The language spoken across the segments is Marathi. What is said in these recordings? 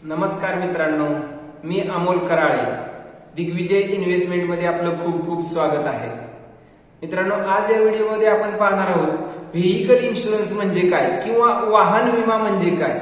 नमस्कार मित्रांनो, मी अमोल कराळे. दिग्विजय इन्व्हेस्टमेंट मध्ये आपलं खूप खूप स्वागत आहे. मित्रांनो, आज या व्हिडिओमध्ये आपण पाहणार आहोत व्हेइकल इन्शुरन्स म्हणजे काय किंवा वाहन विमा म्हणजे काय.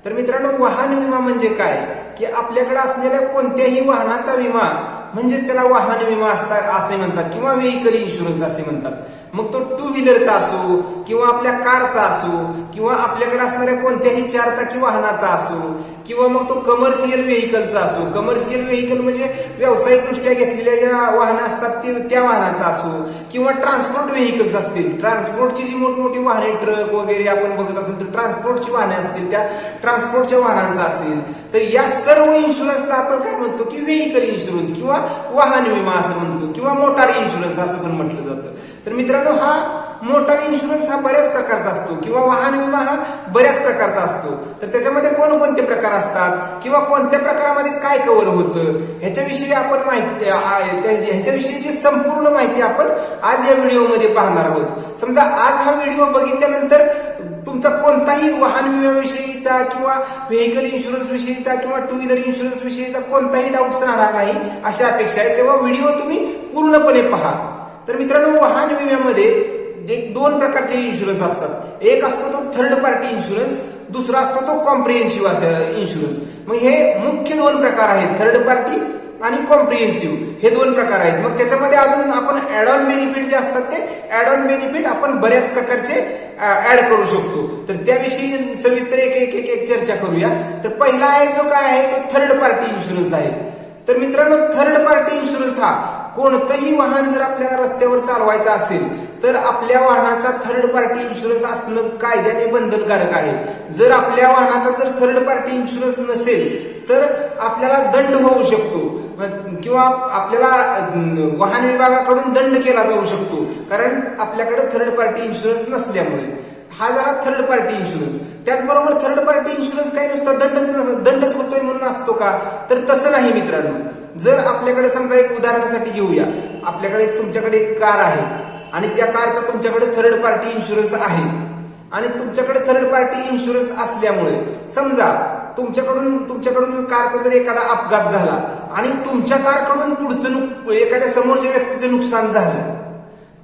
तर मित्रांनो, वाहन विमा म्हणजे काय की आपल्याकडे असलेल्या कोणत्याही वाहनाचा विमा म्हणजेच त्याला वाहन विमा असे म्हणतात किंवा व्हेइकल इन्शुरन्स असे म्हणतात. मग तो टू व्हीलरचा असो किंवा आपल्या कारचा असो किंवा आपल्याकडे असणाऱ्या कोणत्याही चारचाकी वाहनाचा असो किंवा मग तो कमर्शियल व्हेइकलचा असो. कमर्शियल व्हेइकल म्हणजे व्यावसायिकदृष्ट्या घेतलेल्या ज्या वाहनं असतात त्या वाहनाचा असो किंवा ट्रान्सपोर्ट व्हेइकल्स असतील. ट्रान्सपोर्टची जी मोठमोठी वाहने, ट्रक वगैरे आपण बघत असेल तर ट्रान्सपोर्टची वाहने असतील, त्या ट्रान्सपोर्टच्या वाहनांचा असेल. तर या सर्व इन्शुरन्सला आपण काय म्हणतो की व्हेइकल इन्शुरन्स किंवा वाहन विमा असं म्हणतो किंवा मोटार इन्शुरन्स असं पण म्हटलं जातं. तर मित्रांनो, हा मोटार इन्शुरन्स हा बऱ्याच प्रकारचा असतो किंवा वाहन विमा हा बऱ्याच प्रकारचा असतो. तर त्याच्यामध्ये कोणकोणते प्रकार असतात किंवा कोणत्या प्रकारामध्ये काय कव्हर होतं ह्याच्याविषयी आपण माहिती, ह्याच्याविषयीची संपूर्ण माहिती आपण आज या व्हिडिओमध्ये पाहणार आहोत. समजा आज हा व्हिडिओ बघितल्यानंतर तुमचा कोणताही वाहन विम्याविषयीचा किंवा व्हेइकल इन्शुरन्स विषयीचा किंवा टू व्हीलर इन्शुरन्स विषयीचा कोणताही डाऊट्स राहणार नाही अशी अपेक्षा आहे. तेव्हा व्हिडिओ तुम्ही पूर्णपणे पहा. तर मित्रांनो, वाहन विम्यामध्ये दोन प्रकारचे इन्शुरन्स असतात. एक असतो तो थर्ड पार्टी इन्शुरन्स, दुसरा असतो तो कॉम्प्रिहेन्सिव्ह इन्शुरन्स. मग हे मुख्य दोन प्रकार आहेत, थर्ड पार्टी आणि कॉम्प्रिहेन्सिव्ह हे दोन प्रकार आहेत. मग त्याच्यामध्ये अजून आपण ऍड ऑन बेनिफिट जे असतात ते ऍड ऑन बेनिफिट आपण बऱ्याच प्रकारचे ऍड करू शकतो. तर त्याविषयी सविस्तर एक चर्चा करूया. तर पहिला आहे जो काय आहे तो थर्ड पार्टी इन्शुरन्स आहे. तर मित्रांनो, थर्ड पार्टी इन्शुरन्स हा कोणतंही वाहन जर आपल्याला रस्त्यावर चालवायचं असेल तर आपल्या वाहनाचा थर्ड पार्टी इन्शुरन्स असणं कायद्याने बंधनकारक आहे. जर आपल्या वाहनाचा जर थर्ड पार्टी इन्शुरन्स नसेल तर आपल्याला दंड होऊ शकतो किंवा आपल्याला वाहन विभागाकडून दंड केला जाऊ शकतो, कारण आपल्याकडे थर्ड पार्टी इन्शुरन्स नसल्यामुळे. हा झाला थर्ड पार्टी इन्शुरन्स. त्याचबरोबर थर्ड पार्टी इन्शुरन्स काही नुसतं दंडच होतोय म्हणून असतो का, तर तसं नाही मित्रांनो. जर आपल्याकडे समजा एक उदाहरणासाठी घेऊया, आपल्याकडे तुमच्याकडे एक कार आहे आणि त्या कारचा तुमच्याकडे थर्ड पार्टी इन्शुरन्स आहे आणि तुमच्याकडे थर्ड पार्टी इन्शुरन्स असल्यामुळे समजा तुमच्याकडून कारचा जर एखादा अपघात झाला आणि तुमच्या कारकडून पुढचं एखाद्या समोरच्या व्यक्तीचं नुकसान झालं,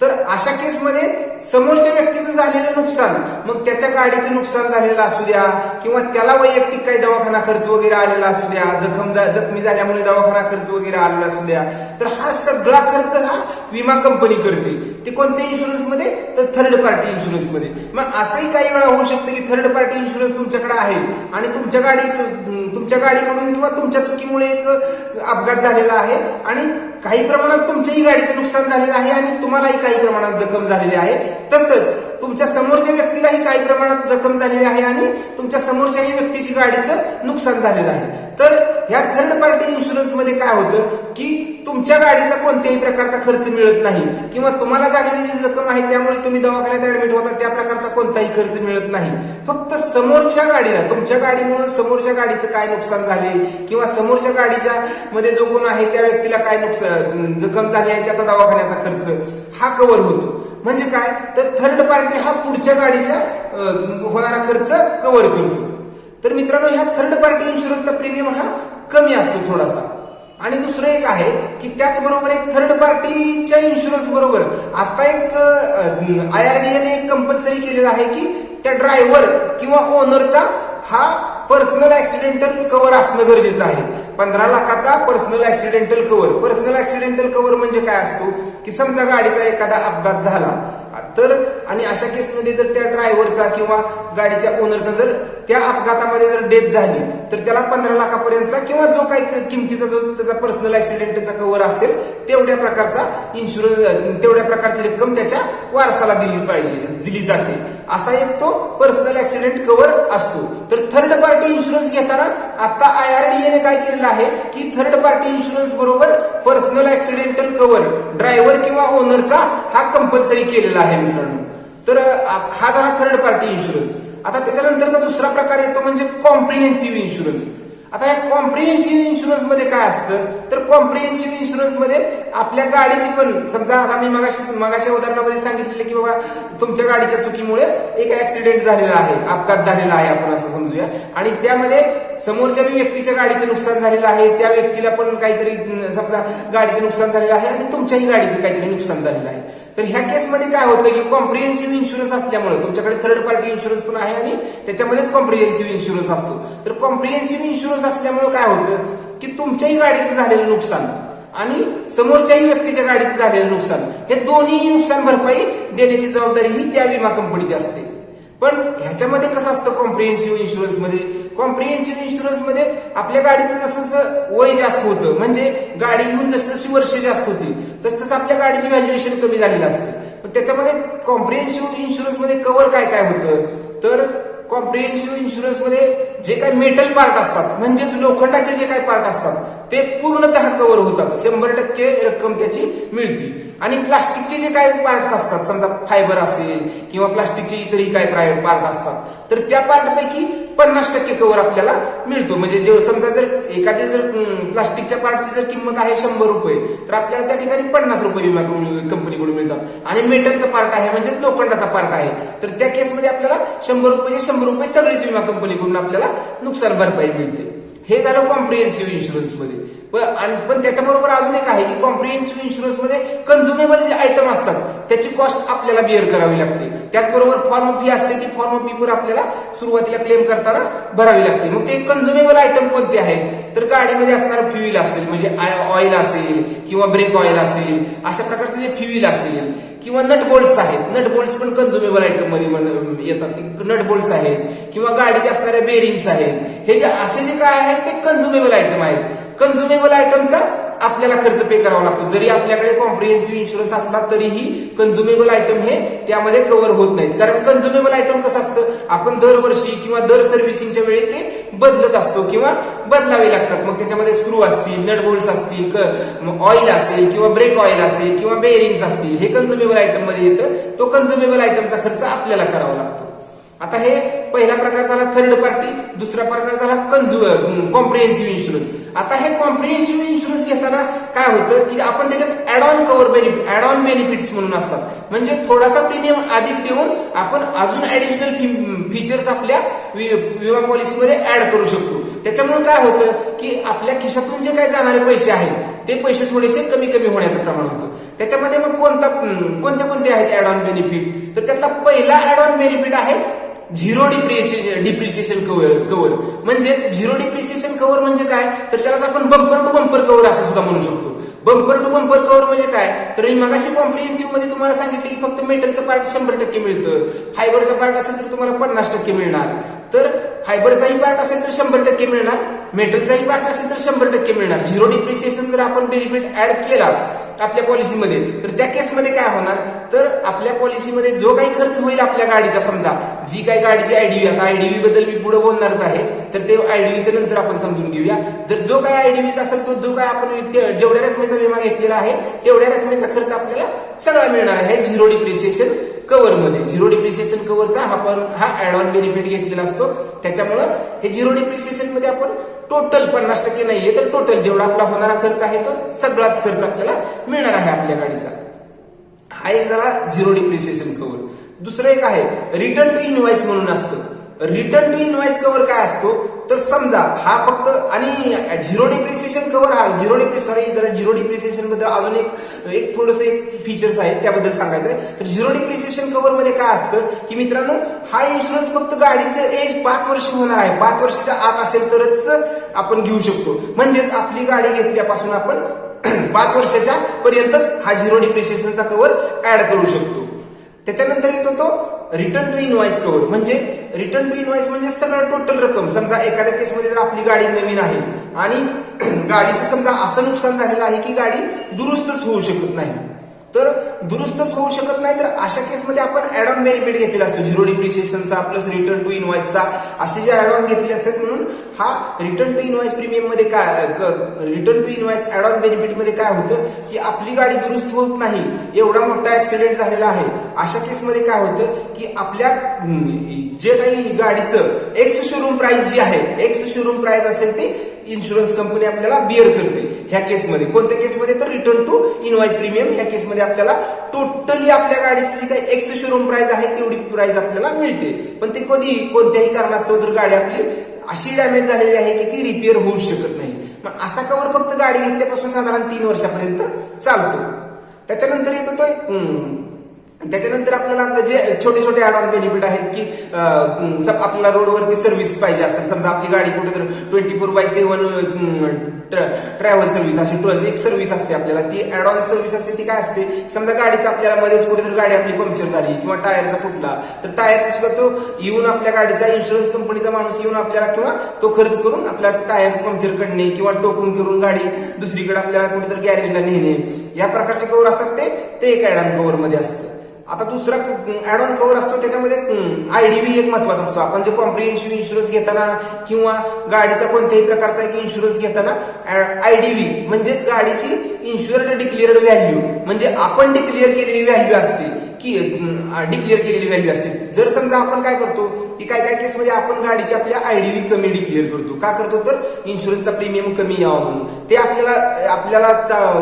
तर अशा केसमध्ये समोरच्या व्यक्तीचं झालेलं नुकसान, मग त्याच्या गाडीचं नुकसान झालेलं असू द्या किंवा त्याला वैयक्तिक काही दवाखाना खर्च वगैरे आलेला असू द्या, जखमी झाल्यामुळे दवाखाना खर्च वगैरे आलेला असू द्या, तर हा सगळा खर्च हा विमा कंपनी करते. ते कोणत्या इन्शुरन्स मध्ये, तर थर्ड पार्टी इन्शुरन्स मध्ये. मग असंही काही वेळा होऊ शकतं की थर्ड पार्टी इन्शुरन्स तुमच्याकडे आहे आणि तुमच्या गाडीकडून किंवा तुमच्या चुकीमुळे एक अपघात झालेला आहे आणि काही प्रमाणात तुमच्याही गाडीचं नुकसान झालेलं आहे आणि तुम्हालाही काही प्रमाणात जखम झालेली आहे. तसंच तुमच्या समोरच्या व्यक्तीलाही काही प्रमाणात जखम झालेली आहे आणि तुमच्या समोरच्याही व्यक्तीची गाडीचं नुकसान झालेलं आहे. तर ह्या थर्ड पार्टी इन्शुरन्स मध्ये काय होतं की तुमच्या गाडीचा कोणत्याही प्रकारचा खर्च मिळत नाही किंवा तुम्हाला झालेली जी जखम आहे त्यामुळे तुम्ही दवाखान्यात ऍडमिट होता त्या प्रकारचा कोणताही खर्च मिळत नाही. फक्त समोरच्या गाडीला, तुमच्या गाडीमुळे समोरच्या गाडीचं काय नुकसान झाले किंवा समोरच्या गाडीच्या मध्ये जो कोण आहे त्या व्यक्तीला काय नुकसान, जखम झाली आहे त्याचा दवाखान्याचा खर्च हा कव्हर होतो. म्हणजे काय, तर थर्ड पार्टी हा पुढच्या गाडीच्या होणारा खर्च कव्हर करतो. तर मित्रांनो, ह्या थर्ड पार्टी इन्शुरन्सचा प्रीमियम हा कमी असतो थोडासा. आणि दुसरं एक आहे की त्याचबरोबर एक थर्ड पार्टीच्या इन्शुरन्स बरोबर आता एक IRDA ने कंपल्सरी केलेलं आहे की त्या ड्रायव्हर किंवा ओनरचा हा पर्सनल ऍक्सिडेंटल कव्हर असणं गरजेचं आहे. 15 लाखाचा personal accidental cover. Personal accidental cover म्हणजे काय असतो की समजा गाडीचा एखादा अपघात झाला तर आणि अशा केसमध्ये जर त्या ड्रायव्हरचा किंवा गाडीच्या ओनरचा जर त्या अपघातामध्ये जर डेथ झाली तर त्याला 15 लाखापर्यंतचा किंवा जो काही किमतीचा जो त्याचा पर्सनल ऍक्सिडेंटचा कव्हर असेल तेवढ्या प्रकारचा इन्शुरन्स, तेवढ्या प्रकारची रक्कम त्याच्या वारसाला दिली जाते. असा एक तो पर्सनल ऍक्सिडेंट कव्हर असतो. तर थर्ड पार्टी इन्शुरन्स घेताना आता IRDA ने काय केलेलं आहे की थर्ड पार्टी इन्शुरन्स बरोबर पर्सनल ऍक्सिडेंटल कव्हर ड्रायव्हर किंवा ओनरचा हा कंपल्सरी केलेला आहे मित्रांनो. तर हा झाला थर्ड पार्टी इन्शुरन्स. आता त्याच्यानंतरचा दुसरा प्रकार येतो म्हणजे कॉम्प्रिहेन्सिव्ह इन्शुरन्स. आता या कॉम्प्रिहेन्सिव्ह इन्शुरन्स मध्ये काय असतं, तर कॉम्प्रिहेन्सिव्ह इन्शुरन्स मध्ये आपल्या गाडीची पण समजा आता मी मगाशी उदाहरणामध्ये सांगितलेलं की बाबा तुमच्या गाडीच्या चुकीमुळे एक ऍक्सिडेंट झालेला आहे, अपघात झालेला आहे आपण असं समजूया, आणि त्यामध्ये समोरच्या व्यक्तीच्या गाडीचं नुकसान झालेलं आहे, त्या व्यक्तीला पण काहीतरी समजा गाडीचं नुकसान झालेलं आहे आणि तुमच्याही गाडीचं काहीतरी नुकसान झालेलं आहे. तर ह्या केसमध्ये काय होतं की कॉम्प्रिहेन्सिव्ह इन्शुरन्स असल्यामुळे तुमच्याकडे थर्ड पार्टी इन्शुरन्स पण आहे आणि त्याच्यामध्येच कॉम्प्रिहेन्सिव्ह इन्शुरन्स असतो. तर कॉम्प्रिहेन्सिव्ह इन्शुरन्स असल्यामुळे काय होतं की तुमच्याही गाडीचं झालेलं नुकसान आणि समोरच्याही व्यक्तीच्या गाडीचं झालेलं नुकसान हे दोन्ही नुकसान भरपाई देण्याची जबाबदारी ही त्या विमा कंपनीची असते. पण ह्याच्यामध्ये कसं असतं कॉम्प्रिहेन्सिव्ह इन्शुरन्स मध्ये, कॉम्प्रिहेन्सिव्ह इन्शुरन्स मध्ये आपल्या गाडीचं जसं जसं वय जास्त होतं, म्हणजे गाडी घेऊन जशी जशी वर्ष जास्त होती तसं आपल्या गाडीची व्हॅल्युएशन कमी झालेलं असते. पण त्याच्यामध्ये कॉम्प्रिहेन्सिव्ह इन्शुरन्स मध्ये कव्हर काय काय होतं, तर कॉम्प्रिहेन्सिव्ह इन्शुरन्स मध्ये जे काही मेटल पार्ट असतात म्हणजेच लोखंडाचे जे काही पार्ट असतात ते पूर्णतः कव्हर होतात, 100% रक्कम त्याची मिळते. आणि प्लास्टिकचे जे काही पार्ट्स असतात समजा फायबर असेल किंवा प्लास्टिकचे इतरही काही पार्ट असतात तर त्या पार्टपैकी 50% कव्हर आपल्याला मिळतो. म्हणजे जे समजा जर एखादी जर प्लास्टिकच्या पार्टची जर किंमत आहे 100 रुपये तर आपल्याला त्या ठिकाणी 50 रुपये विमा कंपनीकडून मिळतात. आणि मेटलचा पार्ट आहे म्हणजेच लोखंडाचा पार्ट आहे तर त्या केसमध्ये आपल्याला 100 रुपये सगळीच विमा कंपनीकडून आपल्याला नुकसान भरपाई मिळते. हे झालं कॉम्प्रिहेन्सिव्ह इन्शुरन्स मध्ये. पण त्याच्याबरोबर अजून एक आहे की कॉम्प्रिहेन्सिव्ह इन्शुरन्स मध्ये कन्झ्युमेबल जे आयटम असतात त्याची कॉस्ट आपल्याला बिअर करावी लागते. त्याचबरोबर फॉर्म फी असते, ती फॉर्म फी पण आपल्याला सुरुवातीला क्लेम करताना भरावी लागते. मग ते कन्झ्युमेबल आयटम कोणते आहेत, तर गाडीमध्ये असणारं फ्युईल असेल म्हणजे ऑइल असेल किंवा ब्रेक ऑइल असेल, अशा प्रकारचं जे फ्युईल असेल किंवा नट बोल्ट्स आहेत, नट बोल्ट्स पण कन्झ्युमेबल आयटम मध्ये येतात, नट बोल्ट्स आहेत किंवा गाडीचे असणाऱ्या बेरिंग्स आहेत, हे जे असे जे काय आहेत ते कन्झ्युमेबल आयटम आहेत. कन्झ्युमेबल आयटमचा आपल्याला खर्च पे करावा लागतो. जरी आपल्याकडे कॉम्प्रिहेन्सिव्ह इन्शुरन्स असला तरीही कन्झ्युमेबल आयटम हे त्यामध्ये कव्हर होत नाहीत. कारण कन्झ्युमेबल आयटम कसं असतं, आपण दरवर्षी किंवा दर सर्व्हिसिंगच्या वेळी ते बदलत असतो किंवा बदलावे लागतात. मग त्याच्यामध्ये स्क्रू असतील, नट बोल्ट्स असतील, ऑइल असेल किंवा ब्रेक ऑइल असेल किंवा बेरिंग्स असतील, हे कन्झ्युमेबल आयटम मध्ये येतं. तो कन्झ्युमेबल आयटमचा खर्च आपल्याला करावा लागतो. आता हे पहिला प्रकार झाला थर्ड पार्टी, दुसरा प्रकार झाला कॉम्प्रिहेन्सिव्ह इन्शुरन्स. आता हे कॉम्प्रिहेन्सिव्ह इन्शुरन्स घेताना काय होतं की आपण त्याच्यात add on cover benefit, add on benefits म्हणून असतात, म्हणजे थोडासा प्रीमियम अधिक देऊन आपण अजून ऍडिशनल फीचर्स आपल्या विमा पॉलिसीमध्ये ऍड करू शकतो. त्याच्यामुळे काय होतं की आपल्या खिशातून जे काही जाणारे पैसे आहेत ते पैसे थोडेसे कमी कमी होण्याचं प्रमाण होतं. त्याच्यामध्ये मग कोणते आहेत ऍड ऑन बेनिफिट, तर त्यातला पहिला ऍड ऑन बेनिफिट आहे झिरो डिप्रिसिएशन कव्हर. म्हणजे झिरो डिप्रिसिएशन कव्हर म्हणजे काय, तर त्यालाच आपण बंपर टू बंपर कव्हर असं सुद्धा म्हणू शकतो. बंपर टू बंपर कव्हर म्हणजे काय, तर मी मगाशी कॉम्प्रिहेन्सिव्ह मध्ये तुम्हाला सांगितलं की फक्त मेटलचं पार्ट 100% मिळतं, फायबरचा पार्ट असेल तर तुम्हाला 50% मिळणार. तर फायबरचाही पार्ट असेल तर 100% मिळणार, मेटलचाही पार्ट असेल तर 100% मिळणार. झिरो डिप्रिसिएशन जर आपण बेनिफिट ऍड केला आपल्या पॉलिसीमध्ये तर त्या केसमध्ये काय होणार, तर आपल्या पॉलिसीमध्ये जो काही खर्च होईल आपल्या गाडीचा, समजा जी काही गाडीची आयडीव्ही, आता आयडीव्ही बद्दल मी पुढे बोलणारच आहे तर ते आयडीव्हीचं नंतर आपण समजून घेऊया. जर जो काही आयडीव्हीचा असेल तो जो काही आपण जेवढ्या रकमेचा विमा घेतलेला आहे तेवढ्या रकमेचा खर्च आपल्याला सगळा मिळणार आहे झिरो डिप्रिसिएशन कव्हर मध्ये. झिरो डिप्रिसिएशन कव्हरचा आपण हा ऍड ऑन बेनिफिट घेतलेला असतो. त्याच्यामुळं हे झिरो डिप्रिसिएशन मध्ये आपण टोटल 50% नाहीये तर टोटल जेवढा आपला होणारा खर्च आहे तो सगळाच खर्च आपल्याला मिळणार आहे आपल्या गाडीचा. हा एक झाला झिरो डिप्रिसिएशन कव्हर. दुसरं एक आहे रिटर्न टू इनवॉइस म्हणून असतं. रिटर्न टू इनवॉइस कव्हर काय असतो, तर समजा हा फक्त आणि झिरो डिप्रिसिएशन कव्हर, हा झिरो डिप्रिसिएशन बद्दल अजून एक थोडंसं एक फीचर्स आहेत त्याबद्दल सांगायचं आहे. तर झिरो डिप्रिसिएशन कव्हर मध्ये काय असतं की मित्रांनो, हा इन्शुरन्स फक्त गाडीचं एज 5 वर्ष होणार आहे, 5 वर्षाच्या आत असेल तरच आपण घेऊ शकतो. म्हणजेच आपली गाडी घेतल्यापासून आपण 5 वर्षाच्या पर्यंतच हा झिरो डिप्रिसिएशनचा कव्हर ऍड करू शकतो. त्याच्यानंतर येतो तो रिटर्न टू इनवॉइस कव्हर. म्हणजे रिटर्न टू इनवॉइस म्हणजे सगळं टोटल रक्कम. समजा एखाद्या केसमध्ये जर आपली गाडी नवीन आहे आणि गाडीचं समजा असं नुकसान झालेलं आहे की गाडी दुरुस्तच होऊ शकत नाही, तर दुरुस्तच होऊ शकत नाही तर अशा केसमध्ये आपण ऍड ऑन बेनिफिट घेतलेला असतो झिरो डिप्रिसिएशनचा प्लस रिटर्न टू इनवॉइसचा, असे जे ऍड ऑन घेतले असतात. म्हणून हा रिटर्न टू इनवॉइस प्रीमियम मध्ये काय, return to invoice add on benefit मध्ये काय होतं की आपली गाडी दुरुस्त होत नाही, एवढा मोठा ऍक्सिडेंट झालेला आहे, अशा केसमध्ये काय होतं की आपल्या जे काही गाडीचं एक्स शोरूम प्राइस जी आहे, एक्स शोरूम प्राइस असेल ते इन्शुरन्स कंपनी आपल्याला बिअर करते ह्या केसमध्ये. कोणत्या केसमध्ये? तर रिटर्न टू इनवॉइस प्रीमियम ह्या केसमध्ये आपल्याला टोटली आपल्या गाडीची जी काही एक्स शोरूम प्राइस आहे तेवढी प्राइस आपल्याला मिळते. पण ते कधी कोणत्याही कारणास्तव जर गाडी आपली अशी डॅमेज झालेली आहे की ती रिपेअर होऊ शकत नाही, मग असा कव्हर फक्त गाडी घेतल्यापासून साधारण 3 वर्षापर्यंत चालतो. त्याच्यानंतर येतो तो त्याच्यानंतर आपल्याला जे छोटे छोटे ऍड ऑन बेनिफिट आहेत की आपल्याला रोडवरती सर्व्हिस पाहिजे असेल, समजा आपली गाडी कुठे तर 24/7 ट्रॅव्हल सर्व्हिस अशी एक सर्व्हिस असते आपल्याला, ती ऍड ऑन सर्व्हिस असते. ती काय असते? समजा गाडीचं आपल्याला मध्येच कुठे तर गाडी आपली पंक्चर झाली किंवा टायरचा फुटला तर टायरचा सुद्धा तो येऊन आपल्या गाडीचा इन्शुरन्स कंपनीचा माणूस येऊन आपल्याला किंवा तो खर्च करून आपल्या टायर्स पंक्चर करणे किंवा टोकून करून गाडी दुसरीकडे आपल्याला कुठेतरी गॅरेजला नेणे या प्रकारचे कव्हर असतात ते एक ऍड ऑन कव्हर मध्ये असतं. आता दुसरा ऍड ऑन कव्हर असतो त्याच्यामध्ये आयडीव्ही एक महत्वाचा असतो. आपण जे कॉम्प्रिहेन्सिव्ह इन्शुरन्स घेताना किंवा गाडीचा कोणत्याही प्रकारचा एक इन्शुरन्स घेताना आयडीव्ही म्हणजेच गाडीची इन्शुअर्ड डिक्लेअर्ड व्हॅल्यू म्हणजे आपण डिक्लेअर केलेली व्हॅल्यू असते की डिक्लेअर केलेली व्हॅल्यू असते. जर समजा आपण काय करतो की काय काय केसमध्ये आपण गाडीची आपल्या आयडीव्ही कमी डिक्लेअर करतो. का करतो? तर इन्शुरन्सचा प्रीमियम कमी यावा म्हणून. ते आपल्याला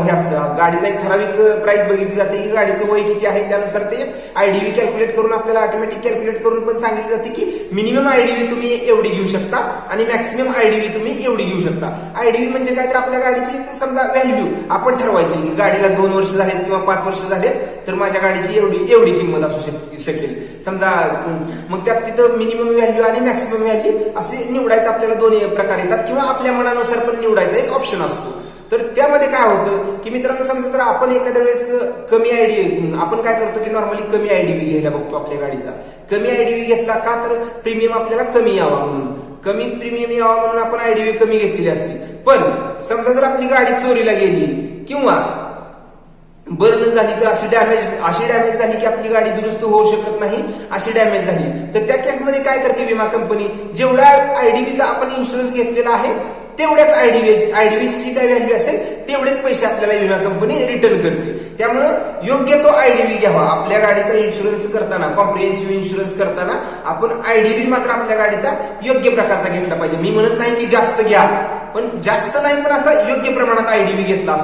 हे असतं, गाडीचा एक ठराविक प्राइस बघितली जाते की गाडीचं वय किती आहे त्यानुसार ते आयडीव्ही कॅल्क्युलेट करून आपल्याला ऑटोमॅटिक कॅल्क्युलेट करून पण सांगितली जाते की मिनिमम आयडीव्ही तुम्ही एवढी घेऊ शकता आणि मॅक्सिमम आयडीव्ही तुम्ही एवढी घेऊ शकता. आयडीव्ही म्हणजे काय? तर आपल्या गाडीची समजा व्हॅल्यू आपण ठरवायची की गाडीला 2 वर्ष झालेत किंवा 5 वर्ष झालेत तर माझ्या गाडीची एवढी किंमत असू शकेल समजा. मग त्यात तिथं मिनिमम व्हॅल्यू आणि मॅक्सिमम व्हॅल्यू असे निवडायचं आपल्याला दोन्ही प्रकार येतात किंवा आपल्या मनानुसार पण निवडायचा एक ऑप्शन असतो. तर त्यामध्ये काय होतं की मित्रांनो, समजा जर आपण एखाद्या वेळेस कमी आयडीव्ही आपण काय करतो की नॉर्मली कमी आयडीव्ही घ्यायला बघतो आपल्या गाडीचा. कमी आयडीव्ही घेतला का? तर प्रीमियम आपल्याला कमी यावा म्हणून, कमी प्रीमियम यावा म्हणून आपण आयडीव्ही कमी घेतलेली असते. पण समजा जर आपली गाडी चोरीला गेली किंवा बर्न झाली तर अशी डॅमेज झाली की आपली गाडी दुरुस्त होऊ शकत नाही, अशी डॅमेज झाली तर त्या केसमध्ये काय करते विमा कंपनी? जेवढा आयडीव्हीचा आपण इन्शुरन्स घेतलेला आहे तेवढ्याच आयडीव्हीची जी काही व्हॅल्यू असेल तेवढेच पैसे आपल्याला विमा कंपनी रिटर्न करते. त्यामुळं योग्य तो आयडीव्ही घ्यावा. आपल्या गाडीचा इन्शुरन्स करताना, कॉम्प्रिहेन्सिव्ह इन्शुरन्स करताना आपण आयडीव्ही मात्र आपल्या गाडीचा योग्य प्रकारचा घेतला पाहिजे. मी म्हणत नाही की जास्त घ्या, पण जास्त नाही पण असा योग्य प्रमाणात आयडीव्ही घेतला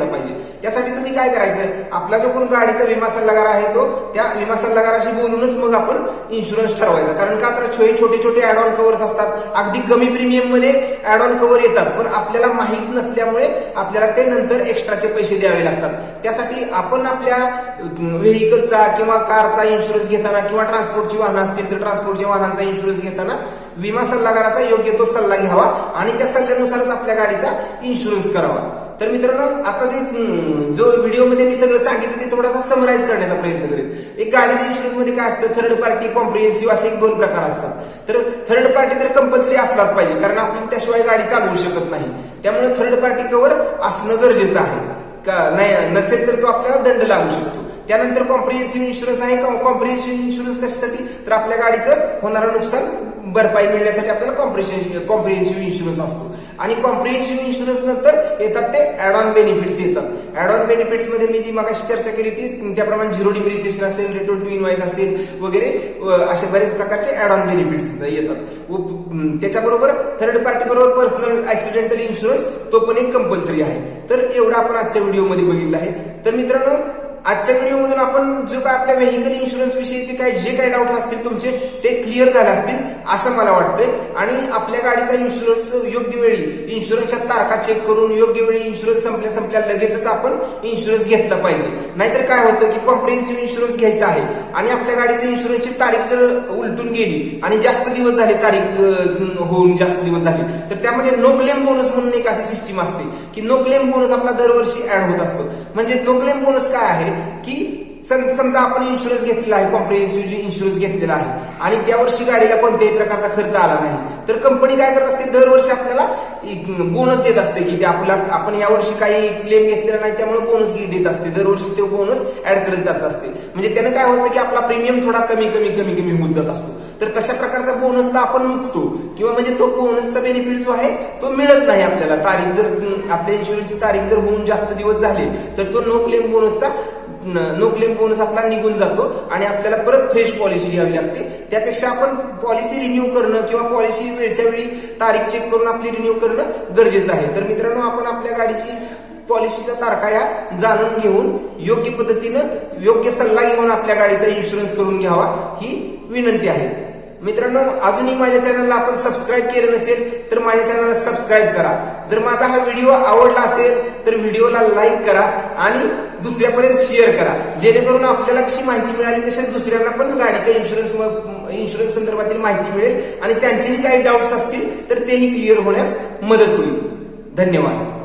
पाहिजे. त्यासाठी तुम्ही काय करायचं? आपला जो कोण गाडीचा विमा सल्लागार आहे तो त्या विमा सल्लागाराशी बोलूनच मग आपण इन्शुरन्स ठरवायचा. कारण का? तर छोटे छोटे ऍड ऑन कव्हर्स असतात, अगदी कमी प्रीमियम मध्ये ऍड ऑन कव्हर येतात, पण आपल्याला माहित नसल्यामुळे आपल्याला ते नंतर एक्स्ट्राचे पैसे द्यावे लागतात. त्यासाठी आपण आपल्या व्हेकलचा किंवा कारचा इन्शुरन्स घेताना किंवा ट्रान्सपोर्टची वाहनं असतील तर ट्रान्सपोर्टच्या वाहनांचा इन्शुरन्स घेताना विमा सल्लागाराचा योग्य तो सल्ला घ्यावा आणि त्या सल्ल्यानुसारच आपल्या गाडीचा इन्शुरन्स करावा. तर मित्रांनो, आता जो व्हिडिओमध्ये मी सगळं सांगितलं ते थोडासा समराईज करण्याचा प्रयत्न करेन. एक गाडीच्या इन्शुरन्स मध्ये काय असतं? थर्ड पार्टी, कॉम्प्रिहेन्सिव्ह असे 2 प्रकार असतात. तर थर्ड पार्टी तर कंपल्सरी असलाच पाहिजे कारण आपण त्याशिवाय गाडी चालवू शकत नाही. त्यामुळे थर्ड पार्टी कव्हर असणं गरजेचं आहे. नाही नसेल तर तो आपल्याला दंड लागू शकतो. त्यानंतर कॉम्प्रिहेन्सिव्ह इन्शुरन्स आहे. कॉम्प्रिहेन्सिव्ह इन्शुरन्स कशासाठी? तर आपल्या गाडीचं होणारं नुकसान भरपाई मिळण्यासाठी आपल्याला कॉम्प्रिहेन्सिव्ह इन्शुरन्स असतो. आणि कॉम्प्रिहेन्सिव्ह इन्शुरन्स नंतर येतात ते ऍड ऑन बेनिफिट्स येतात. ऍड ऑन बेनिफिट्स मध्ये मी जी मगाशी चर्चा केली होती त्याप्रमाणे झिरो डिप्रिसिएशन असेल, रिटर्न टू इनवॉइस असेल वगैरे असे बरेच प्रकारचे ऍड ऑन बेनिफिट्स येतात. त्याच्याबरोबर थर्ड पार्टी बरोबर पर्सनल ऍक्सिडेंटल इन्शुरन्स तो पण एक कंपल्सरी आहे. तर एवढं आपण आजच्या व्हिडिओमध्ये बघितलं आहे. तर मित्रांनो, आजच्या व्हिडिओमधून आपण जो काय आपल्या व्हेकल इन्शुरन्स विषयीचे जे काही डाऊट्स असतील तुमचे ते क्लिअर झाले असतील असं मला वाटतंय. आणि आपल्या गाडीचा इन्शुरन्स योग्य वेळी इन्शुरन्सच्या तारखा चेक करून योग्य वेळी इन्शुरन्स संपल्या लगेचच आपण इन्शुरन्स घेतला पाहिजे. नाहीतर काय होतं की कॉम्प्रिहेन्सिव्ह इन्शुरन्स घ्यायचा आहे आणि आपल्या गाडीचा इन्शुरन्सची तारीख जर उलटून गेली आणि जास्त दिवस झाले, तारीख होऊन जास्त दिवस झाले, तर त्यामध्ये नो क्लेम बोनस म्हणून एक अशी सिस्टीम असते की नो क्लेम बोनस आपला दरवर्षी ऍड होत असतो. म्हणजे नो क्लेम बोनस काय आहे की समजा आपण इन्शुरन्स घेतलेला आहे, कॉम्प्रिहेन्सिव्ह इन्शुरन्स घेतलेला आहे आणि त्या वर्षी गाडीला कोणत्याही प्रकारचा खर्च आला नाही तर कंपनी काय करत असते? दरवर्षी आपल्याला बोनस देत असते की आपण या वर्षी काही क्लेम घेतलेला नाही त्यामुळे बोनस देत असते. दरवर्षी ते बोनस ऍड करत जात असते. म्हणजे त्यानं काय होतं की आपला प्रीमियम थोडा कमी होत जात असतो. तर तशा प्रकारचा बोनसला आपण मुकतो किंवा म्हणजे तो बोनसचा बेनिफिट जो आहे तो मिळत नाही आपल्याला. तारीख जर आपल्या इन्शुरन्सची तारीख जर होऊन जास्त दिवस झाले तर तो नो क्लेम बोनसचा नो क्लेम बोनस आपला निघून जातो आणि आपल्याला परत फ्रेश पॉलिसी घ्यावी लागते. त्यापेक्षा आपण पॉलिसी रिन्यू करणं किंवा पॉलिसी वेळच्या वेळी तारीख चेक करून आपली रिन्यू करणं गरजेचं आहे. तर मित्रांनो, आपण आपल्या गाडीची पॉलिसीच्या तारखा या जाणून घेऊन योग्य पद्धतीनं योग्य सल्ला घेऊन आपल्या गाडीचा इन्शुरन्स करून घ्यावा ही विनंती आहे. मित्रांनो, अजूनही माझ्या चॅनलला आपण सबस्क्राईब केलं नसेल तर माझ्या चॅनलला सबस्क्राईब करा. जर माझा हा व्हिडिओ आवडला असेल तर व्हिडिओला लाईक करा आणि दुसऱ्यापर्यंत शेअर करा, जेणेकरून आपल्याला कशी माहिती मिळाली तसेच दुसऱ्यांना पण गाडीच्या इन्शुरन्स संदर्भातील माहिती मिळेल आणि त्यांचेही काही डाऊट्स असतील तर तेही क्लिअर होण्यास मदत होईल. धन्यवाद.